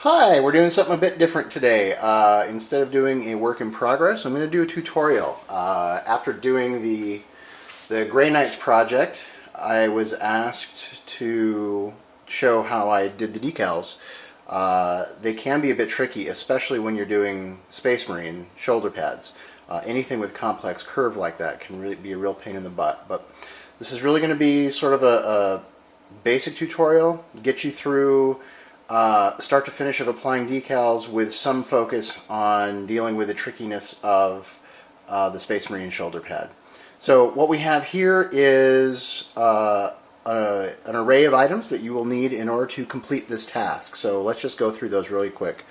Hi, we're doing something a bit different today. Instead of doing a work in progress, I'm going to do a tutorial. After doing the Gray Knights project, I was asked to show how I did the decals. They can be a bit tricky, especially when you're doing Space Marine shoulder pads. Anything with complex curve like that can really be a real pain in the butt. But this is really going to be sort of a basic tutorial, get you through start to finish of applying decals with some focus on dealing with the trickiness of the Space Marine shoulder pad. So what we have here is an array of items that you will need in order to complete this task. So let's just go through those really quick.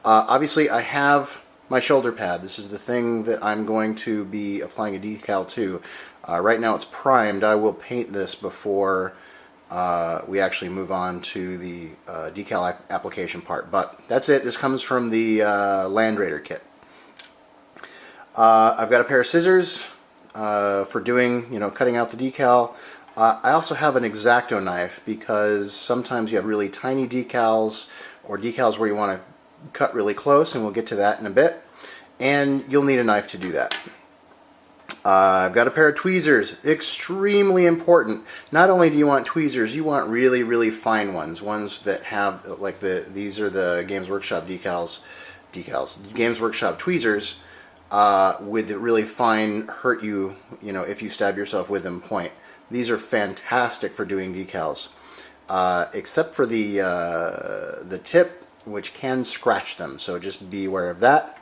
Obviously I have my shoulder pad. This is the thing that I'm going to be applying a decal to. Right now it's primed. I will paint this before we actually move on to the decal application part. But that's it. This comes from the Land Raider kit. I've got a pair of scissors for doing, cutting out the decal. I also have an X-Acto knife because sometimes you have really tiny decals or decals where you want to cut really close, and we'll get to that in a bit. And you'll need a knife to do that. I've got a pair of tweezers, extremely important. Not only do you want tweezers, you want really, really fine ones that have, like these are the Games Workshop Games Workshop tweezers with the really fine, hurt you, if you stab yourself with them point. These are fantastic for doing decals, except for the tip, which can scratch them, so just be aware of that.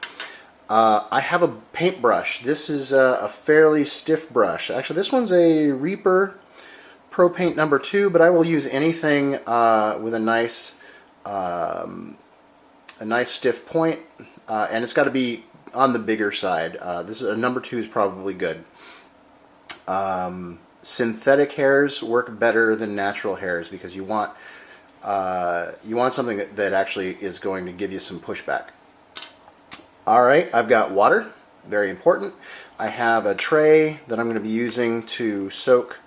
I have a paintbrush. This is a fairly stiff brush. Actually, this one's a Reaper Pro Paint number 2, but I will use anything with a nice stiff point, and it's got to be on the bigger side. This is a number 2 is probably good. Synthetic hairs work better than natural hairs because you want something that actually is going to give you some pushback. Alright, I've got water, very important. I have a tray that I'm going to be using to soak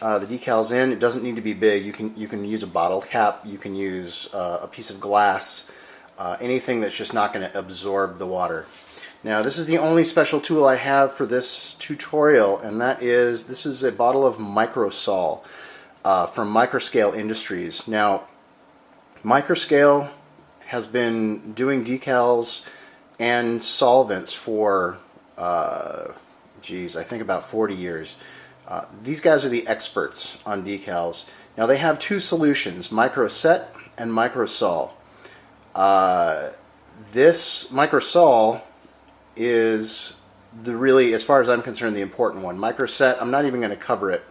the decals in. It doesn't need to be big. You can use a bottle cap, you can use a piece of glass, anything that's just not going to absorb the water. Now this is the only special tool I have for this tutorial, and this is a bottle of Microsol from Microscale Industries. Now Microscale has been doing decals and solvents for, I think about 40 years. These guys are the experts on decals. Now they have two solutions, Microset and Microsol. This Microsol is really, as far as I'm concerned, the important one. Microset, I'm not even going to cover it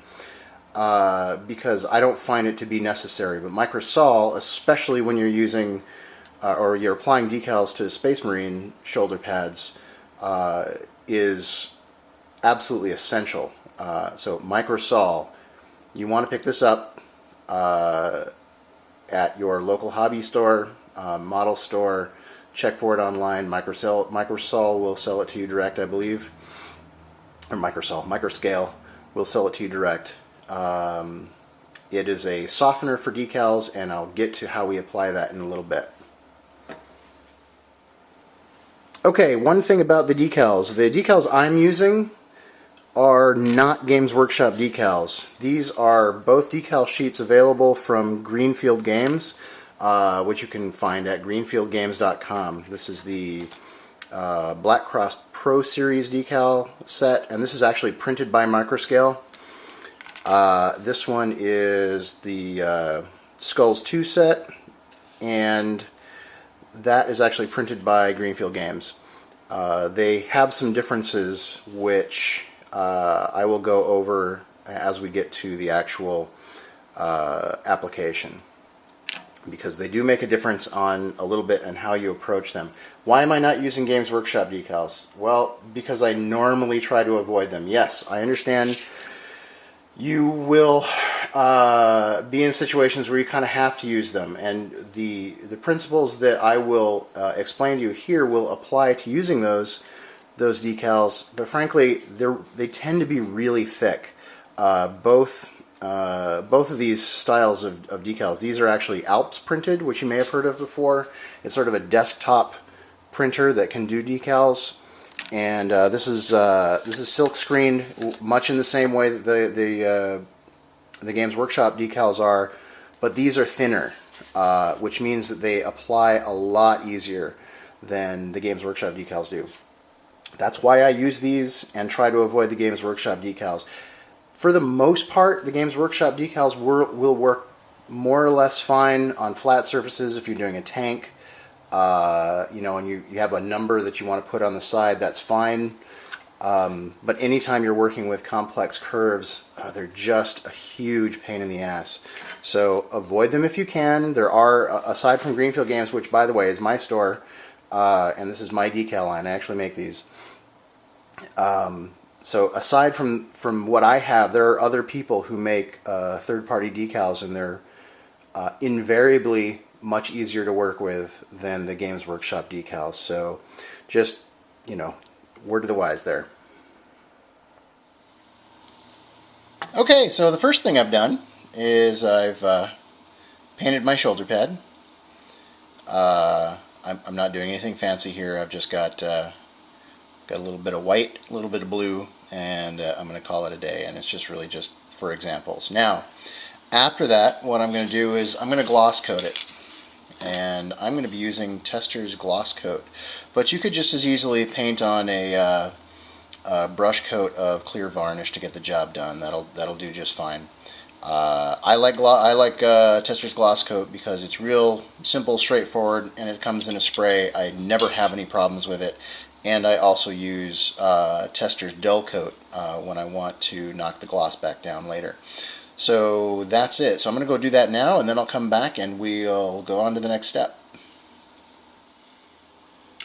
because I don't find it to be necessary. But Microsol, especially when you're using or you're applying decals to Space Marine shoulder pads, is absolutely essential. So Microsol, you want to pick this up at your local hobby store, model store. Check for it online. Microsol will sell it to you direct, I believe. Or Microscale will sell it to you direct. It is a softener for decals, and I'll get to how we apply that in a little bit. Okay, one thing about the decals I'm using are not Games Workshop decals. These are both decal sheets available from Greenfield Games, which you can find at greenfieldgames.com. This is the Black Cross Pro Series decal set, and this is actually printed by Microscale. This one is the Skulls 2 set, and that is actually printed by Greenfield Games. They have some differences which I will go over as we get to the actual application, because they do make a difference on a little bit on how you approach them. Why am I not using Games Workshop decals? Well, because I normally try to avoid them. Yes, I understand you will be in situations where you kind of have to use them, and the principles that I will explain to you here will apply to using those decals, but frankly they tend to be really thick, both both of these styles of decals. These are actually Alps printed, which you may have heard of before. It's sort of a desktop printer that can do decals, and this is silk screened, much in the same way that the Games Workshop decals are, but these are thinner, which means that they apply a lot easier than the Games Workshop decals do. That's why I use these and try to avoid the Games Workshop decals. For the most part, the Games Workshop decals will work more or less fine on flat surfaces. If you're doing a tank, you know, and you have a number that you want to put on the side, that's fine. But anytime you're working with complex curves, they're just a huge pain in the ass. So avoid them if you can. There are, aside from Greenfield Games, which by the way is my store, and this is my decal line, I actually make these. So aside from what I have, there are other people who make third-party decals, and they're invariably much easier to work with than the Games Workshop decals. So just, you know, word to the wise there. Okay, so the first thing I've done is I've painted my shoulder pad. I'm not doing anything fancy here. I've just got a little bit of white, a little bit of blue, and I'm going to call it a day, and it's just really just for examples. Now, after that, what I'm going to do is I'm going to gloss coat it, and I'm going to be using Tester's Gloss Coat, but you could just as easily paint on a brush coat of clear varnish to get the job done. That'll do just fine. I like Tester's Gloss Coat because it's real simple, straightforward, and it comes in a spray. I never have any problems with it. And I also use Tester's Dull Coat when I want to knock the gloss back down later. So that's it. So I'm going to go do that now, and then I'll come back and we'll go on to the next step.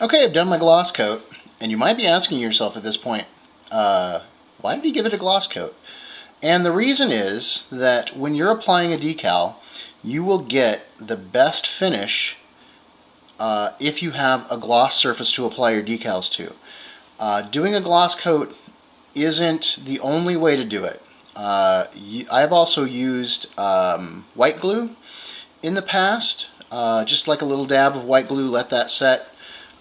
Okay, I've done my gloss coat, and you might be asking yourself at this point, why did he give it a gloss coat? And the reason is that when you're applying a decal, you will get the best finish if you have a gloss surface to apply your decals to. Doing a gloss coat isn't the only way to do it. I've also used white glue in the past, just like a little dab of white glue, let that set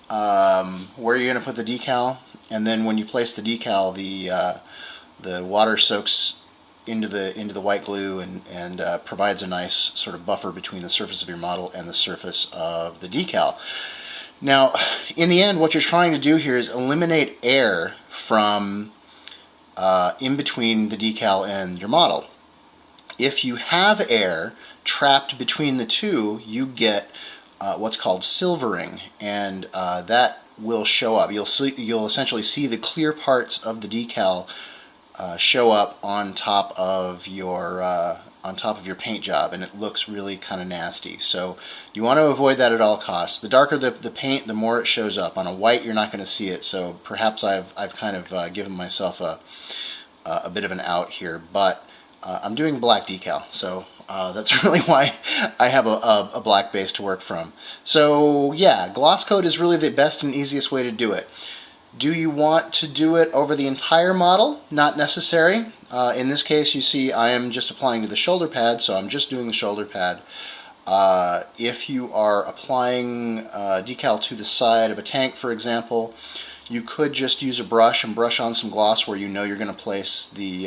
where you're going to put the decal, and then when you place the decal, the water soaks into the white glue and provides a nice sort of buffer between the surface of your model and the surface of the decal. Now, in the end, what you're trying to do here is eliminate air from in between the decal and your model. If you have air trapped between the two, you get what's called silvering, and that will show up. You'll essentially see the clear parts of the decal show up on top of your paint job, and it looks really kind of nasty. So you want to avoid that at all costs. The darker the paint, the more it shows up. On a white, you're not going to see it. So perhaps I've kind of given myself a bit of an out here, but I'm doing black decal, so that's really why I have a black base to work from. So yeah, gloss coat is really the best and easiest way to do it. Do you want to do it over the entire model? Not necessary. In this case, you see I am just applying to the shoulder pad, so I'm just doing the shoulder pad. If you are applying decal to the side of a tank, for example, you could just use a brush and brush on some gloss where you know you're going to place the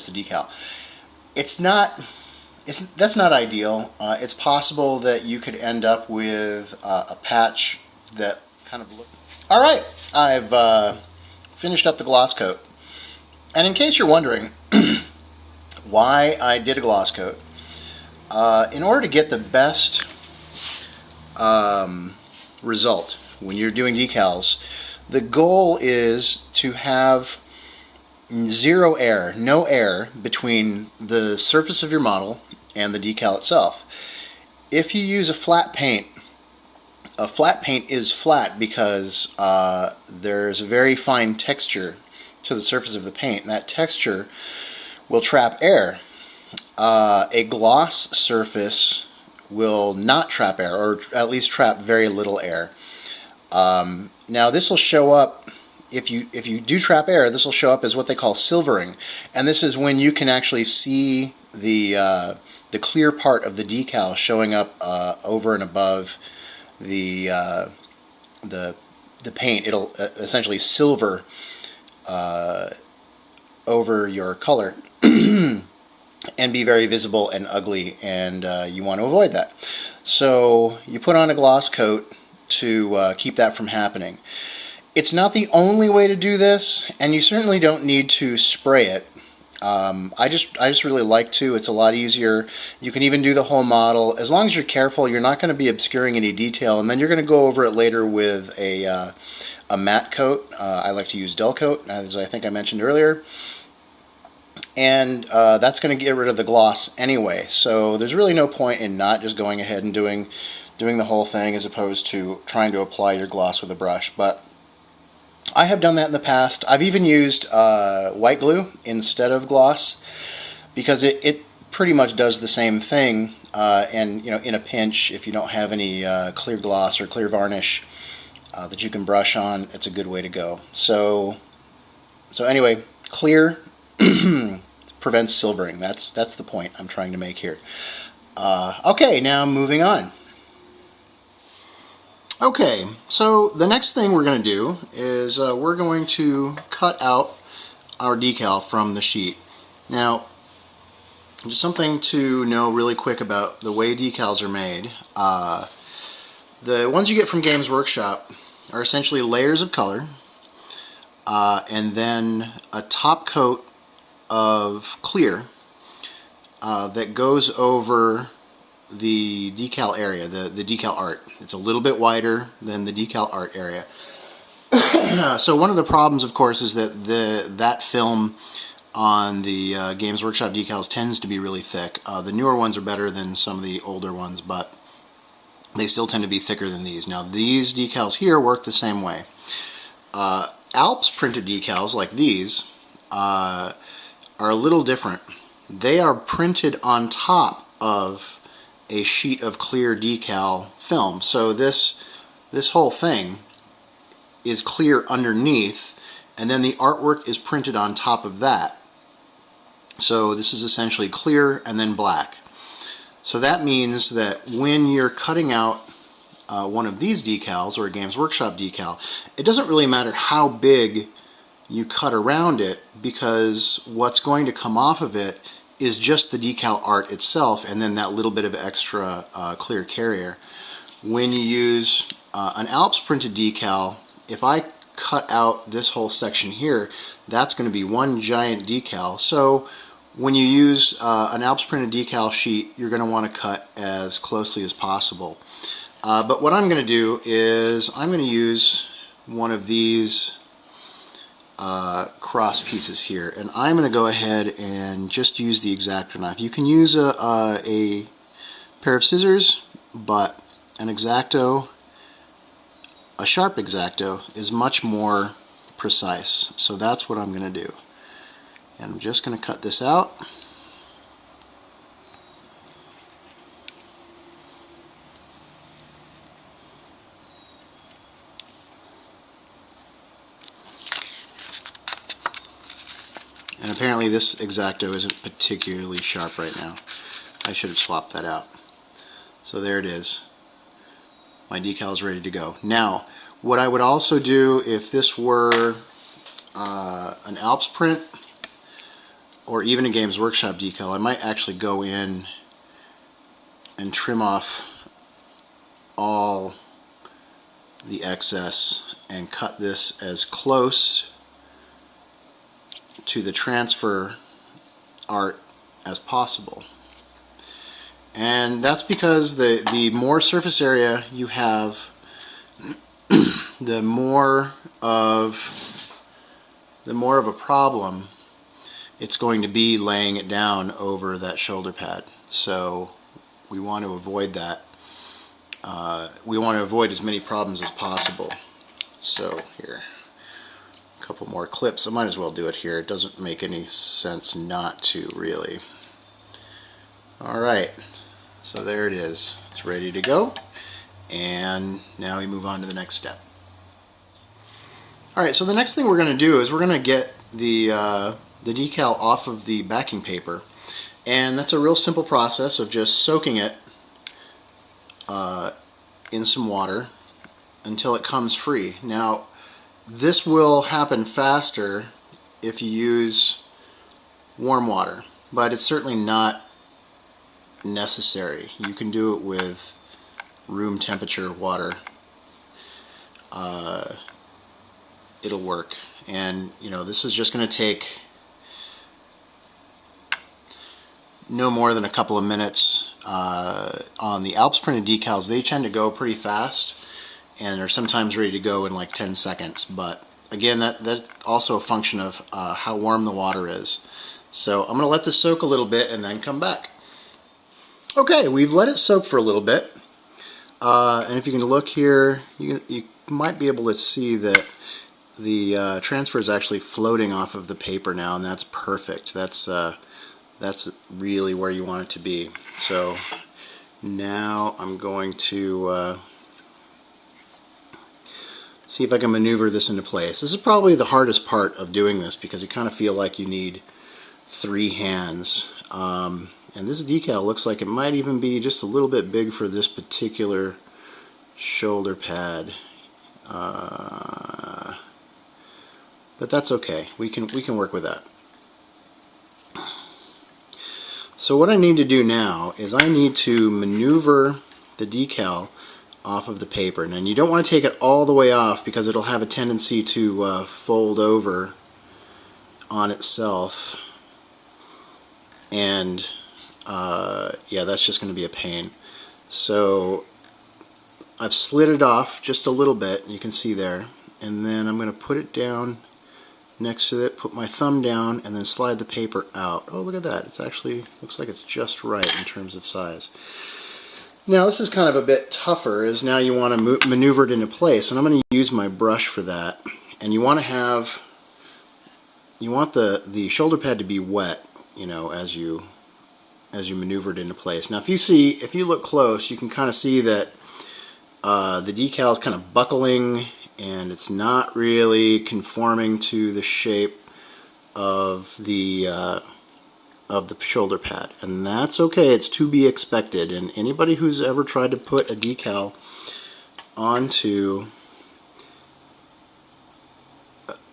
decal. That's not ideal. It's possible that you could end up with a patch that kind of look. All right, I've finished up the gloss coat, and in case you're wondering why I did a gloss coat, in order to get the best result when you're doing decals, the goal is to have zero air, no air between the surface of your model and the decal itself. If you use a flat paint is flat because there's a very fine texture to the surface of the paint, and that texture will trap air. A gloss surface will not trap air, or at least trap very little air. Now this will show up if you do trap air, this will show up as what they call silvering, and this is when you can actually see the clear part of the decal showing up over and above the paint. It'll essentially silver over your color and be very visible and ugly, and you want to avoid that. So you put on a gloss coat to keep that from happening. It's not the only way to do this, and you certainly don't need to spray it. I just really like to. It's a lot easier. You can even do the whole model. As long as you're careful, you're not going to be obscuring any detail, and then you're going to go over it later with a matte coat. I like to use Decals, as I think I mentioned earlier. And that's going to get rid of the gloss anyway, so there's really no point in not just going ahead and doing the whole thing as opposed to trying to apply your gloss with a brush. But I have done that in the past. I've even used white glue instead of gloss because it pretty much does the same thing, and in a pinch, if you don't have any clear gloss or clear varnish that you can brush on, it's a good way to go. So anyway, clear prevents silvering. That's the point I'm trying to make here. Okay, now moving on. Okay, so the next thing we're going to do is we're going to cut out our decal from the sheet. Now, just something to know really quick about the way decals are made. The ones you get from Games Workshop are essentially layers of color and then a top coat of clear that goes over the decal area, the decal art. It's a little bit wider than the decal art area. So one of the problems, of course, is that that film on the Games Workshop decals tends to be really thick. The newer ones are better than some of the older ones, but they still tend to be thicker than these. Now these decals here work the same way. Alps printed decals like these are a little different. They are printed on top of a sheet of clear decal film. So this whole thing is clear underneath, and then the artwork is printed on top of that. So this is essentially clear and then black. So that means that when you're cutting out one of these decals or a Games Workshop decal, it doesn't really matter how big you cut around it, because what's going to come off of it is just the decal art itself and then that little bit of extra clear carrier. When you use an Alps printed decal, if I cut out this whole section here, that's going to be one giant decal. So when you use an Alps printed decal sheet, you're going to want to cut as closely as possible. But what I'm going to do is I'm going to use one of these cross pieces here, and I'm going to go ahead and just use the X-Acto knife. You can use a pair of scissors, but an X-Acto, a sharp X-Acto, is much more precise. So that's what I'm going to do. And I'm just going to cut this out. And apparently this X-Acto isn't particularly sharp right now. I should have swapped that out. So there it is. My decal is ready to go. Now, what I would also do if this were an Alps print or even a Games Workshop decal, I might actually go in and trim off all the excess and cut this as close to the transfer art as possible. And that's because the more surface area you have, the more of a problem it's going to be laying it down over that shoulder pad. So we want to avoid that. We want to avoid as many problems as possible. So here, a couple more clips. I might as well do it here. It doesn't make any sense not to, really. Alright, so there it is. It's ready to go. And now we move on to the next step. Alright, so the next thing we're going to do is we're going to get the decal off of the backing paper. And that's a real simple process of just soaking it in some water until it comes free. Now, this will happen faster if you use warm water, but it's certainly not necessary. You can do it with room temperature water. It'll work. And this is just going to take no more than a couple of minutes. On the Alps printed decals, they tend to go pretty fast and are sometimes ready to go in like 10 seconds, but again, that's also a function of how warm the water is. So I'm going to let this soak a little bit and then come back. Okay, we've let it soak for a little bit, and if you can look here, you might be able to see that the transfer is actually floating off of the paper now, and that's perfect. That's really where you want it to be. So now I'm going to see if I can maneuver this into place. This is probably the hardest part of doing this because you kind of feel like you need 3 hands. And this decal looks like it might even be just a little bit big for this particular shoulder pad. But that's okay. We can work with that. So what I need to do now is I need to maneuver the decal off of the paper. And you don't want to take it all the way off because it'll have a tendency to fold over on itself. And yeah, that's just going to be a pain. So I've slid it off just a little bit, you can see there, and then I'm going to put it down next to it, put my thumb down, and then slide the paper out. Oh, look at that. It's actually, looks like it's just right in terms of size. Now this is kind of a bit tougher, as now you want to maneuver it into place, and I'm going to use my brush for that. And you want to have, you want the shoulder pad to be wet, as you maneuver it into place. Now if you look close, you can kind of see that the decal is kind of buckling and it's not really conforming to the shape of the shoulder pad, and that's okay. It's to be expected. And anybody who's ever tried to put a decal onto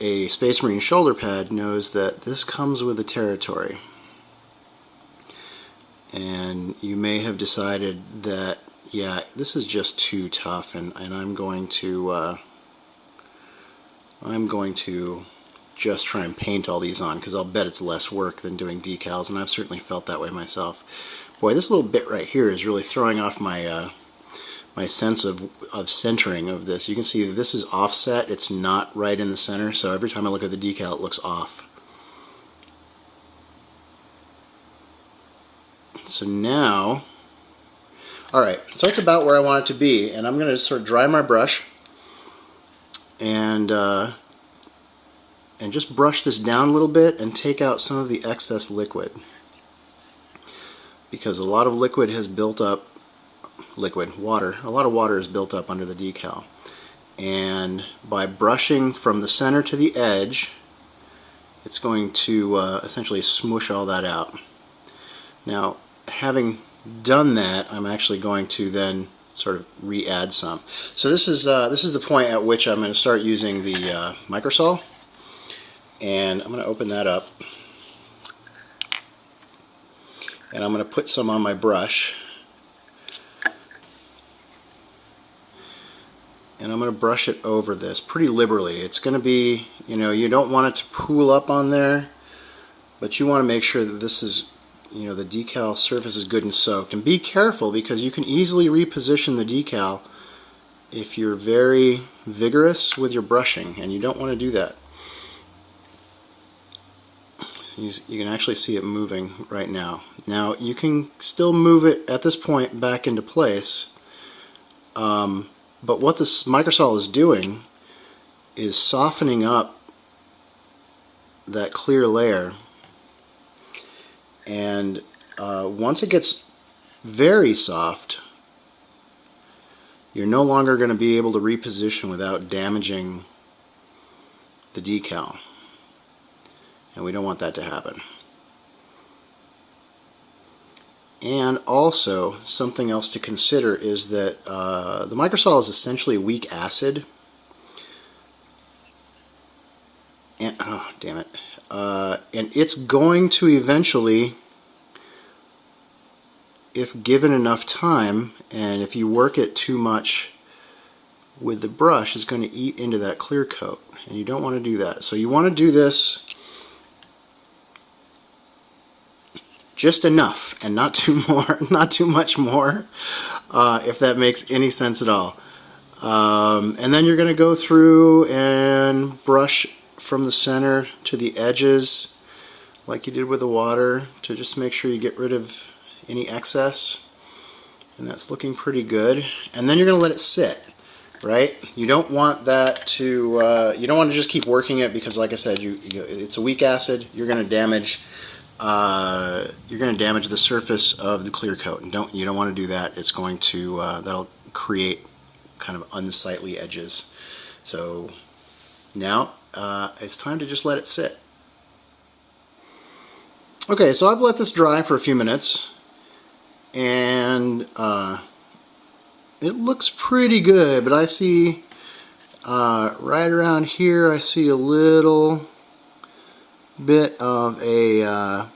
a Space Marine shoulder pad knows that this comes with the territory. And you may have decided that, yeah, this is just too tough, and I'm going to just try and paint all these on, because I'll bet it's less work than doing decals, and I've certainly felt that way myself. Boy, this little bit right here is really throwing off my my sense of centering of this. You can see that this is offset, it's not right in the center, so every time I look at the decal it looks off. So now, alright, so it's about where I want it to be, and I'm going to sort of dry my brush and just brush this down a little bit and take out some of the excess liquid, because a lot of liquid has built up, a lot of water is built up under the decal, and by brushing from the center to the edge it's going to essentially smush all that out. Now, having done that, I'm actually going to then sort of re-add some. So this is the point at which I'm going to start using the microsol, and I'm going to open that up, and I'm going to put some on my brush, and I'm going to brush it over this pretty liberally. It's going to be, you don't want it to pool up on there, but you want to make sure that this is, the decal surface is good and soaked. And be careful, because you can easily reposition the decal if you're very vigorous with your brushing, and you don't want to do that. You can actually see it moving right now. Now you can still move it at this point back into place, but what this microsol is doing is softening up that clear layer. And once it gets very soft, you're no longer going to be able to reposition without damaging the decal, and we don't want that to happen. And also, something else to consider is that the microsol is essentially a weak acid. And, oh, damn it. And it's going to eventually, if given enough time, and if you work it too much with the brush, is going to eat into that clear coat. And you don't want to do that. So you want to do this just enough, and not too much more, if that makes any sense at all. And then you're going to go through and brush from the center to the edges, like you did with the water, to just make sure you get rid of any excess. And that's looking pretty good. And then you're going to let it sit, right? You don't want that to, you don't want to just keep working it, because, like I said, it's a weak acid. You're going to damage. You're going to damage the surface of the clear coat, and you don't want to do that. It's going to that'll create kind of unsightly edges. So now it's time to just let it sit. Okay, so I've let this dry for a few minutes, and it looks pretty good, but I see right around here I see a little bit of a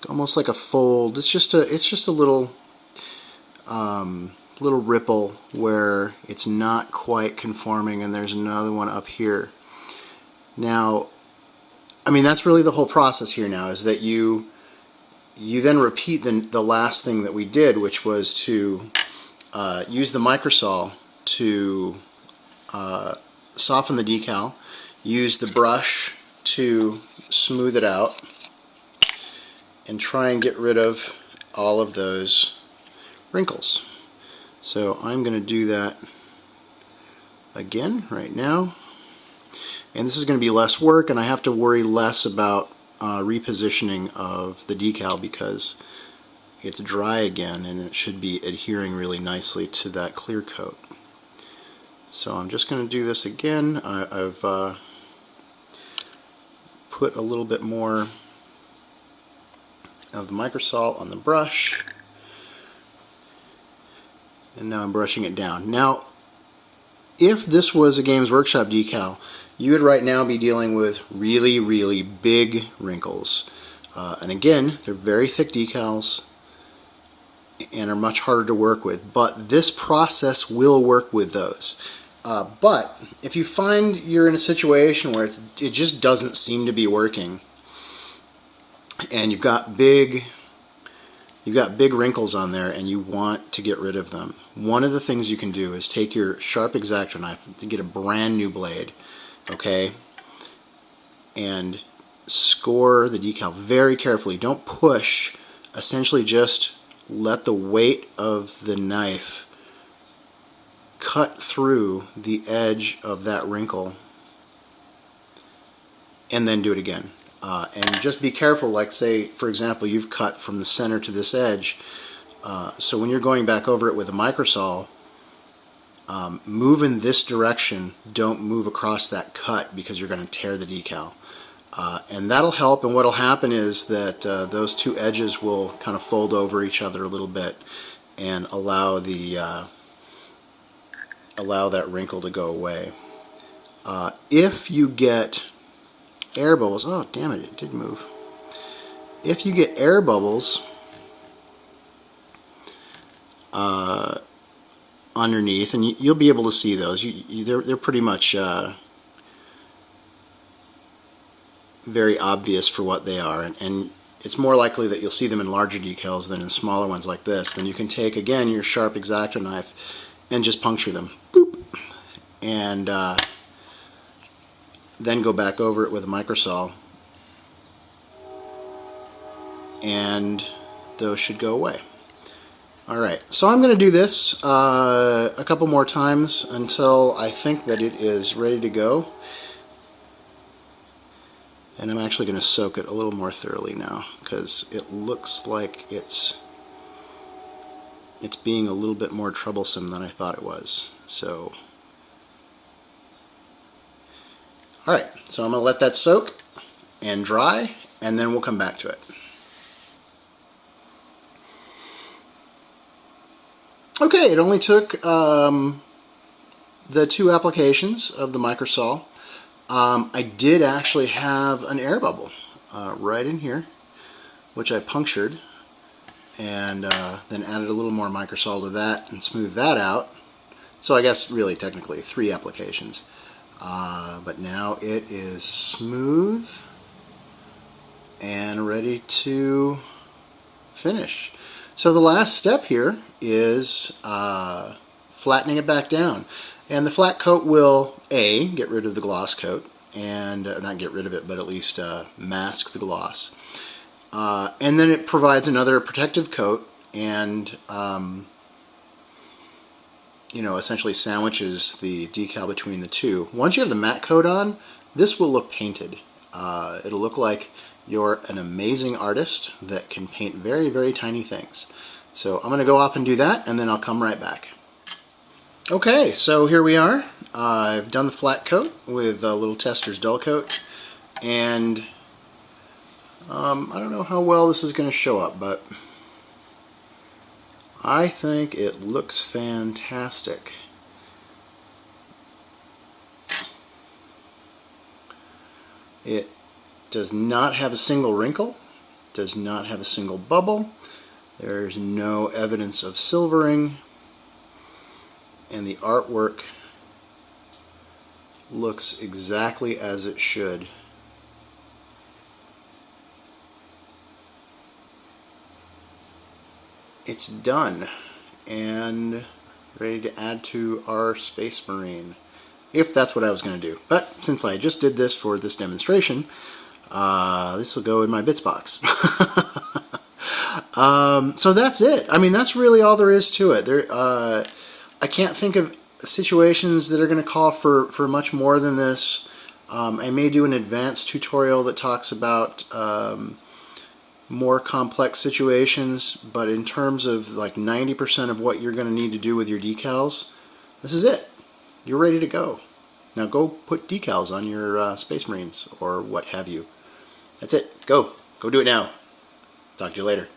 almost like a fold. It's just a little little ripple where it's not quite conforming, and there's another one up here. Now, I mean, that's really the whole process here now, is that you then repeat the last thing that we did, which was to use the microsol to soften the decal, use the brush to smooth it out, and try and get rid of all of those wrinkles. So I'm going to do that again right now, and this is going to be less work, and I have to worry less about repositioning of the decal, because it's dry again and it should be adhering really nicely to that clear coat. So I'm just going to do this again. I've put a little bit more of the microsol on the brush, and now I'm brushing it down. Now, if this was a Games Workshop decal, you would right now be dealing with really, really big wrinkles. And again, they're very thick decals and are much harder to work with, but this process will work with those. But if you find you're in a situation where it just doesn't seem to be working, and you've got big wrinkles on there and you want to get rid of them, one of the things you can do is take your sharp X-Acto knife to get a brand new blade, okay, and score the decal very carefully. Don't push. Essentially just let the weight of the knife cut through the edge of that wrinkle, and then do it again. And just be careful, like say, for example, you've cut from the center to this edge, so when you're going back over it with a microsol, move in this direction, don't move across that cut, because you're going to tear the decal. And that'll help, and what'll happen is that those two edges will kind of fold over each other a little bit and allow that wrinkle to go away. If you get air bubbles, oh damn it, it did move. If you get air bubbles underneath, and you'll be able to see those, they're pretty much very obvious for what they are, and it's more likely that you'll see them in larger decals than in smaller ones like this. Then you can take, again, your sharp X-Acto knife and just puncture them. Boop. And then go back over it with a microsol, and those should go away. Alright, so I'm going to do this a couple more times until I think that it is ready to go. And I'm actually going to soak it a little more thoroughly now, because it looks like it's being a little bit more troublesome than I thought it was. So Alright, so I'm going to let that soak and dry, and then we'll come back to it. Okay, it only took the 2 applications of the microsol. I did actually have an air bubble right in here, which I punctured, and then added a little more microsol to that and smoothed that out. So I guess really technically 3 applications. But now it is smooth and ready to finish. So the last step here is flattening it back down. And the flat coat will, A, get rid of the gloss coat, and not get rid of it, but at least mask the gloss. And then it provides another protective coat and you know, essentially sandwiches the decal between the two. Once you have the matte coat on, this will look painted. It'll look like you're an amazing artist that can paint very, very tiny things. So I'm going to go off and do that, and then I'll come right back. Okay, so here we are. I've done the flat coat with a little Tester's dull coat, and I don't know how well this is going to show up, but I think it looks fantastic. It does not have a single wrinkle, does not have a single bubble, there's no evidence of silvering, and the artwork looks exactly as it should. It's done and ready to add to our Space Marine, if that's what I was going to do. But since I just did this for this demonstration, this will go in my bits box. So that's it. I mean, that's really all there is to it. I can't think of situations that are going to call for much more than this. I may do an advanced tutorial that talks about more complex situations, but in terms of like 90% of what you're going to need to do with your decals, this is it. You're ready to go. Now go put decals on your Space Marines or what have you. That's it. Go do it now. Talk to you later.